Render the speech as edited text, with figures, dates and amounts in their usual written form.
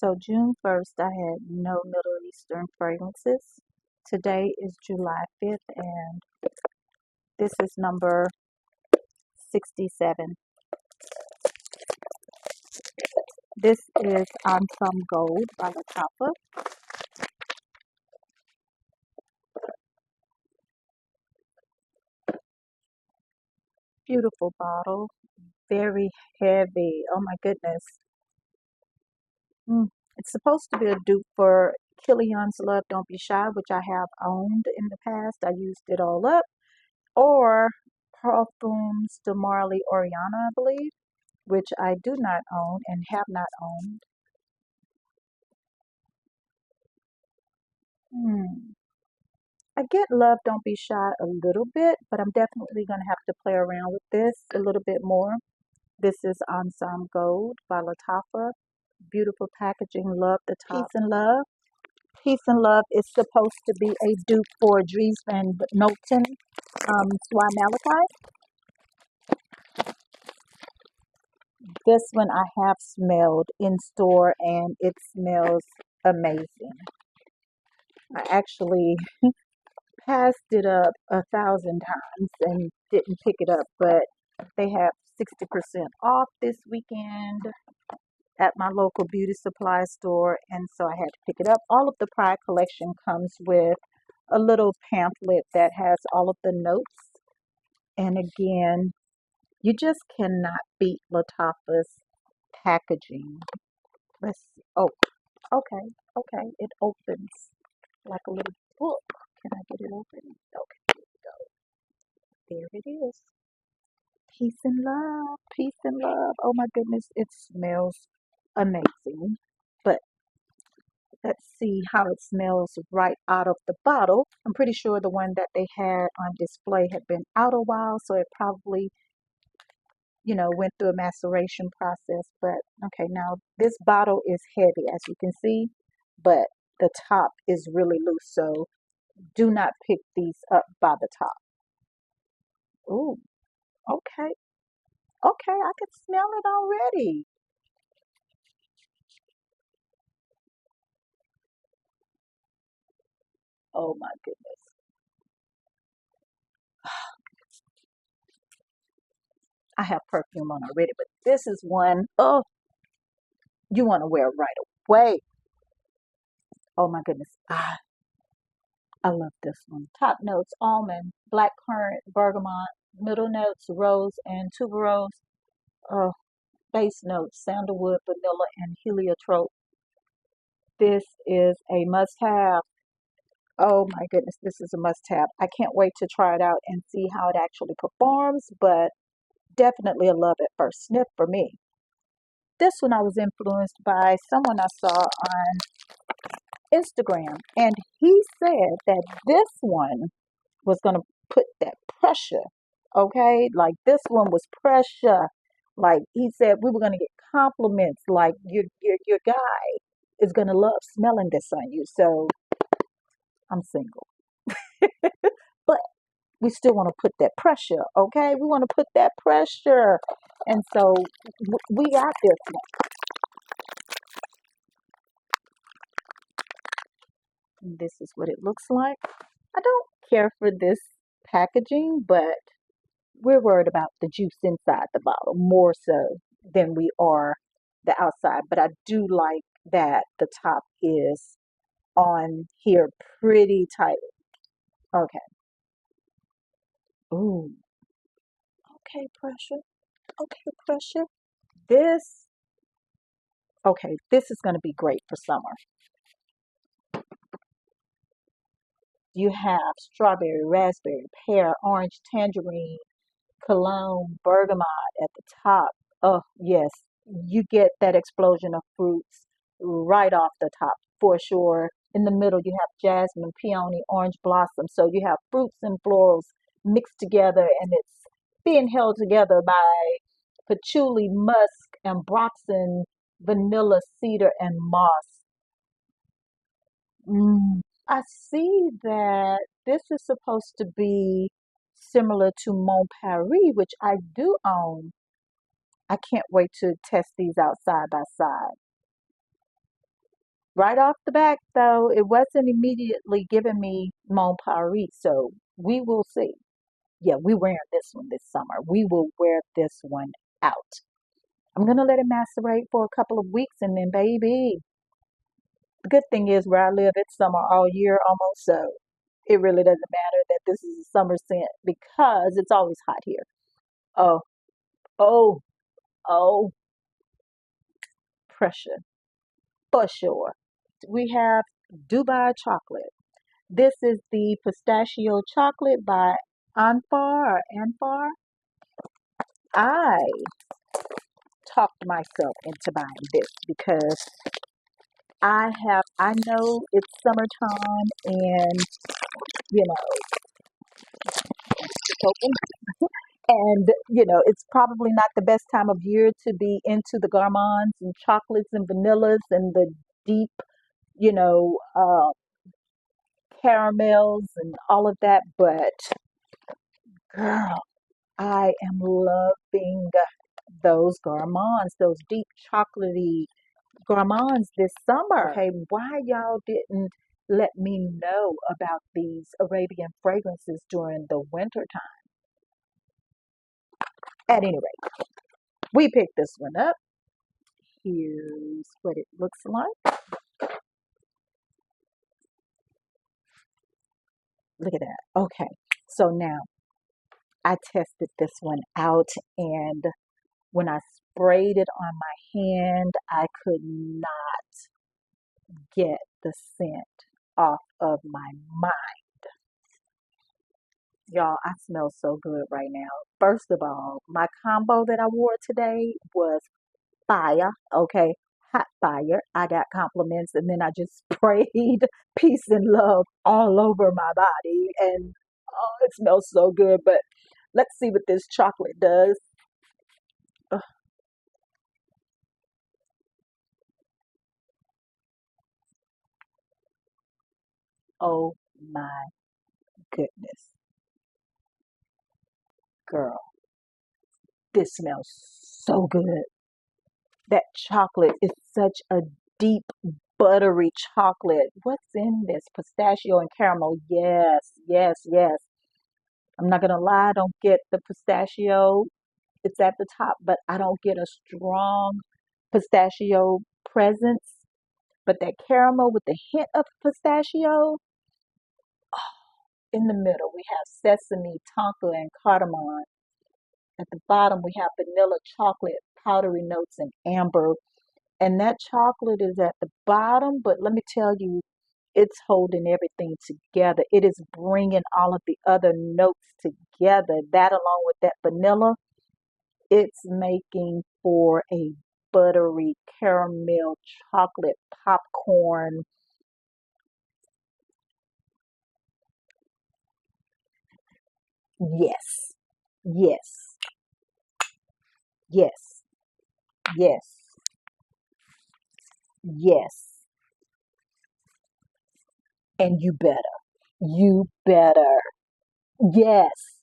So June 1st, I had no Middle Eastern fragrances. Today is July 5th, and this is number 67. This is Ansaam Gold by Lattafa. Beautiful bottle, very heavy. Oh my goodness. Mm. It's supposed to be a dupe for Kilian's Love Don't Be Shy, which I have owned in the past. I used it all up. Or Perfumes de Marley Oriana, I believe, which I do not own and have not owned. Hmm. I get Love Don't Be Shy a little bit, but I'm definitely going to have to play around with this a little bit more. This is Ansaam Gold by Lattafa. Beautiful packaging. Love the top. Peace and Love. Peace and Love is supposed to be a dupe for Dries Van Noten Swy Malachite. This one I have smelled in store and it smells amazing. I actually passed it up 1,000 times and didn't pick it up, but they have 60% off this weekend at my local beauty supply store, and so I had to pick it up. All of the Pride collection comes with a little pamphlet that has all of the notes, and again, you just cannot beat Lattafa's packaging. Let's see. Oh, okay, okay. It opens like a little book. Can I get it open? Okay, here we go. There it is. Peace and love. Peace and love. Oh my goodness, it smells amazing. But let's see how it smells right out of the bottle. I'm pretty sure the one that they had on display had been out a while, so it probably, went through a maceration process. But okay, now this bottle is heavy, as you can see, but the top is really loose, so do not pick these up by the top. Ooh, okay, okay, I can smell it already. Oh my goodness. I have perfume on already, but this is one, oh, you want to wear right away. Oh my goodness. I love this one. Top notes, almond, black currant, bergamot. Middle notes, rose and tuberose. Oh, base notes, sandalwood, vanilla, and heliotrope. This is a must-have. Oh my goodness, this is a must-have. I can't wait to try it out and see how it actually performs, but definitely a love at first sniff for me. This one I was influenced by someone I saw on Instagram, and he said that this one was going to put that pressure, okay? Like this one was pressure. Like he said, we were going to get compliments. Like your guy is going to love smelling this on you. So I'm single, but we still want to put that pressure, okay? We want to put that pressure, and so we got this one. This is what it looks like. I don't care for this packaging, but we're worried about the juice inside the bottle more so than we are the outside. But I do like that the top is on here pretty tight. Okay. Ooh. Okay, pressure. Okay, pressure. This, okay, this is going to be great for summer. You have strawberry, raspberry, pear, orange, tangerine, cologne, bergamot at the top. Oh, yes, you get that explosion of fruits right off the top for sure. In the middle, you have jasmine, peony, orange blossom. So you have fruits and florals mixed together, and it's being held together by patchouli, musk, ambroxan, vanilla, cedar, and moss. Mm, I see that this is supposed to be similar to Mon Paris, which I do own. I can't wait to test these out side by side. Right off the back, though, it wasn't immediately giving me Mon Paris, so we will see. Yeah, we wearing this one this summer. We will wear this one out. I'm gonna let it macerate for a couple of weeks and then baby. The good thing is where I live, it's summer all year almost, so it really doesn't matter that this is a summer scent because it's always hot here. Oh, oh, oh, pressure for sure. We have Dubai Chocolate. This is the pistachio chocolate by Anfar or Anfar. I talked myself into buying this because I know it's summertime and you know, choking. And it's probably not the best time of year to be into the gourmands and chocolates and vanillas and the deep, you know, caramels and all of that. But girl, I am loving those gourmands, those deep chocolatey gourmands this summer. Okay, why y'all didn't let me know about these Arabian fragrances during the winter time? At any rate, we picked this one up. Here's what it looks like. Look at that. Okay, so now I tested this one out, and when I sprayed it on my hand, I could not get the scent off of my mind. Y'all, I smell so good right now. First of all, my combo that I wore today was fire, okay? Hot fire. I got compliments, and then I just sprayed peace and love all over my body, and oh, it smells so good. But let's see what this chocolate does. Ugh, oh my goodness, girl, this smells so good. That chocolate is such a deep, buttery chocolate. What's in this? Pistachio and caramel. Yes, yes, yes. I'm not gonna lie, I don't get the pistachio. It's at the top, but I don't get a strong pistachio presence. But that caramel with the hint of pistachio in the middle, we have sesame, tonka, and cardamom. At the bottom, we have vanilla chocolate, powdery notes, and amber. And that chocolate is at the bottom, but let me tell you, it's holding everything together. It is bringing all of the other notes together. That, along with that vanilla, it's making for a buttery caramel chocolate popcorn. Yes, yes, yes, yes, yes. And you better, you better. Yes.